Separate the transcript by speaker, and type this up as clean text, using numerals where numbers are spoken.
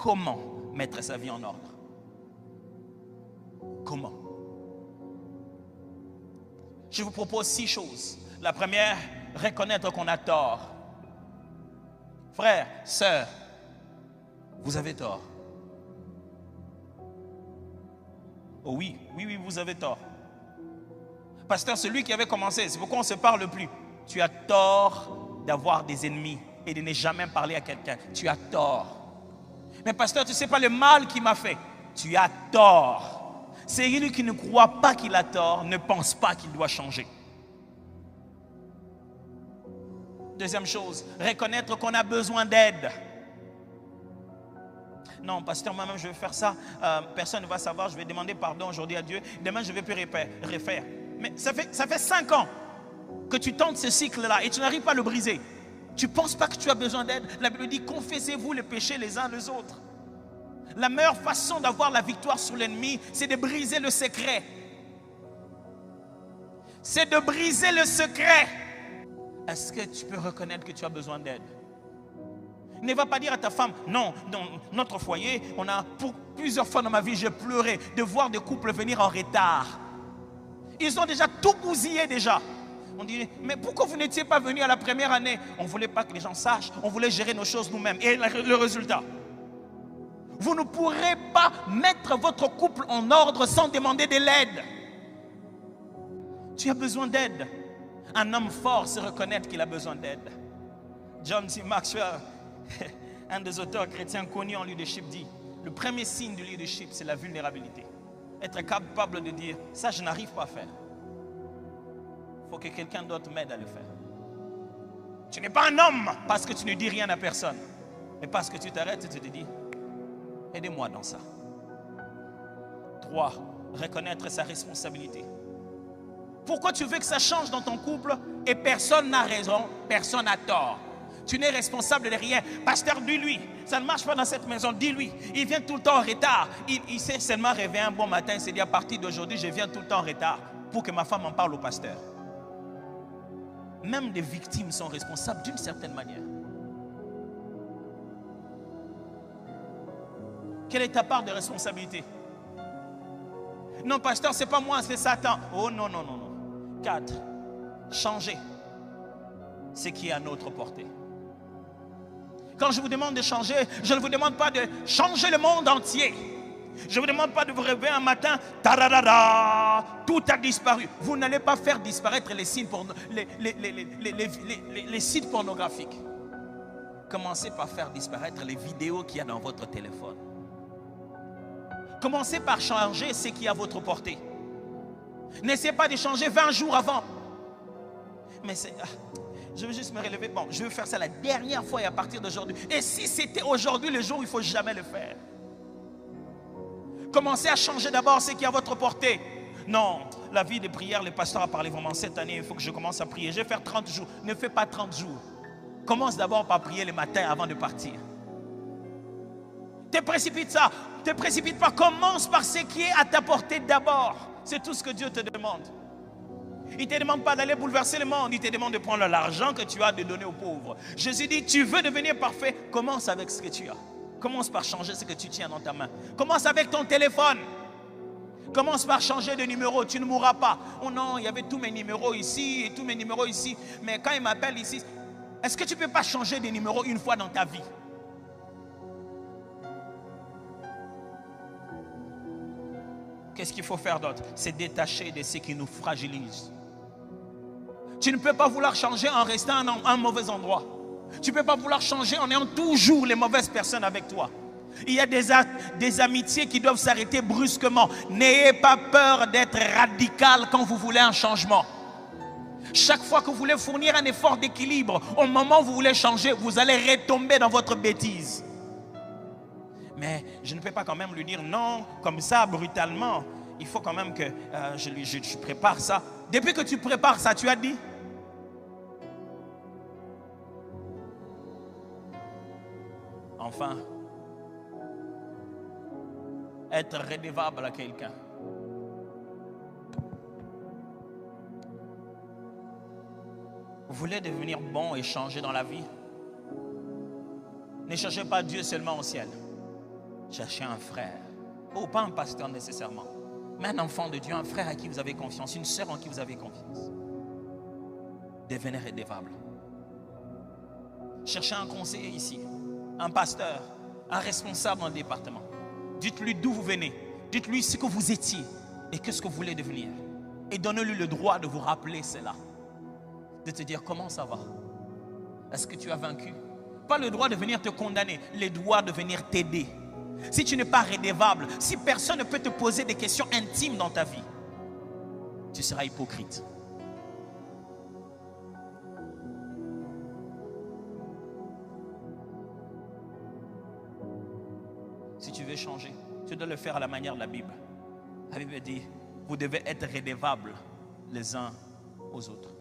Speaker 1: comment mettre sa vie en ordre? Comment? Je vous propose 6 choses. La première, reconnaître qu'on a tort. Frères, sœurs, vous avez tort. Oh oui, vous avez tort. Pasteur, celui qui avait commencé, c'est pourquoi on ne se parle plus. Tu as tort d'avoir des ennemis et de ne jamais parler à quelqu'un. Tu as tort. Mais pasteur, tu ne sais pas le mal qu'il m'a fait. Tu as tort. Celui qui ne croit pas qu'il a tort ne pense pas qu'il doit changer. Deuxième chose, reconnaître qu'on a besoin d'aide. Non, pasteur, moi-même je vais faire ça. Personne ne va savoir, je vais demander pardon aujourd'hui à Dieu. Demain, je ne vais plus refaire. Mais ça fait 5 ans que tu tentes ce cycle-là et tu n'arrives pas à le briser. Tu ne penses pas que tu as besoin d'aide? La Bible dit, confessez-vous les péchés les uns les autres. La meilleure façon d'avoir la victoire sur l'ennemi, c'est de briser le secret. C'est de briser le secret. Est-ce que tu peux reconnaître que tu as besoin d'aide? Ne va pas dire à ta femme, non, dans notre foyer, pour plusieurs fois dans ma vie, j'ai pleuré de voir des couples venir en retard. Ils ont déjà tout bousillé déjà. On dit, mais pourquoi vous n'étiez pas venu à la première année? On ne voulait pas que les gens sachent, on voulait gérer nos choses nous-mêmes. Et le résultat, vous ne pourrez pas mettre votre couple en ordre sans demander de l'aide. Tu as besoin d'aide. Un homme fort se reconnaître qu'il a besoin d'aide. John C. Maxwell, un des auteurs chrétiens connus en leadership, dit, le premier signe du leadership, c'est la vulnérabilité. Être capable de dire, ça je n'arrive pas à faire. Il faut que quelqu'un d'autre m'aide à le faire. Tu n'es pas un homme parce que tu ne dis rien à personne. Mais parce que tu t'arrêtes et tu te dis, aidez-moi dans ça. 3. Reconnaître sa responsabilité. Pourquoi tu veux que ça change dans ton couple et personne n'a raison, personne n'a tort? Tu n'es responsable de rien. Pasteur, dis-lui, ça ne marche pas dans cette maison, dis-lui. Il vient tout le temps en retard. Il s'est seulement réveillé un bon matin, il s'est dit à partir d'aujourd'hui, je viens tout le temps en retard pour que ma femme en parle au pasteur. Même des victimes sont responsables d'une certaine manière. Quelle est ta part de responsabilité? Non, pasteur, c'est pas moi, c'est Satan. Oh non. 4. Changer ce qui est à notre portée. Quand je vous demande de changer, je ne vous demande pas de changer le monde entier. Je ne vous demande pas de vous réveiller un matin, tout a disparu. Vous n'allez pas faire disparaître les sites pornographiques. Commencez par faire disparaître les vidéos qu'il y a dans votre téléphone. Commencez par changer ce qui est à votre portée. N'essayez pas de changer 20 jours avant. Mais je veux juste me relever. Bon, je veux faire ça la dernière fois et à partir d'aujourd'hui. Et si c'était aujourd'hui le jour, il ne faut jamais le faire. Commencez à changer d'abord ce qui est à votre portée. Non, la vie de prière, le pasteur a parlé vraiment cette année, il faut que je commence à prier. Je vais faire 30 jours. Ne fais pas 30 jours. Commence d'abord par prier le matin avant de partir. Te précipite ça. Te précipite pas. Commence par ce qui est à ta portée d'abord. C'est tout ce que Dieu te demande. Il ne te demande pas d'aller bouleverser le monde. Il te demande de prendre l'argent que tu as, de donner aux pauvres. Jésus dit, tu veux devenir parfait, commence avec ce que tu as. Commence par changer ce que tu tiens dans ta main. Commence avec ton téléphone. Commence par changer de numéro, tu ne mourras pas. Oh non, il y avait tous mes numéros ici et tous mes numéros ici. Mais quand il m'appelle ici, est-ce que tu ne peux pas changer de numéro une fois dans ta vie? Qu'est-ce qu'il faut faire d'autre? C'est détacher de ce qui nous fragilise. Tu ne peux pas vouloir changer en restant dans un mauvais endroit. Tu ne peux pas vouloir changer en ayant toujours les mauvaises personnes avec toi. Il y a des amitiés qui doivent s'arrêter brusquement. N'ayez pas peur d'être radical quand vous voulez un changement. Chaque fois que vous voulez fournir un effort d'équilibre, au moment où vous voulez changer, vous allez retomber dans votre bêtise. Mais je ne peux pas quand même lui dire non, comme ça, brutalement. Il faut quand même que je prépare ça. Depuis que tu prépares ça, tu as dit? Enfin, être redevable à quelqu'un. Vous voulez devenir bon et changer dans la vie? Ne cherchez pas Dieu seulement au ciel. Cherchez un frère. Oh, pas un pasteur nécessairement, mais un enfant de Dieu, un frère à qui vous avez confiance, une sœur en qui vous avez confiance. Devenez redevable. Cherchez un conseiller ici, un pasteur, un responsable dans le département. Dites-lui d'où vous venez. Dites-lui ce que vous étiez et qu'est-ce que vous voulez devenir. Et donnez-lui le droit de vous rappeler cela. De te dire comment ça va. Est-ce que tu as vaincu? Pas le droit de venir te condamner, le droit de venir t'aider. Si tu n'es pas redevable, si personne ne peut te poser des questions intimes dans ta vie, tu seras hypocrite. Si tu veux changer, tu dois le faire à la manière de la Bible. La Bible dit, vous devez être redevables les uns aux autres.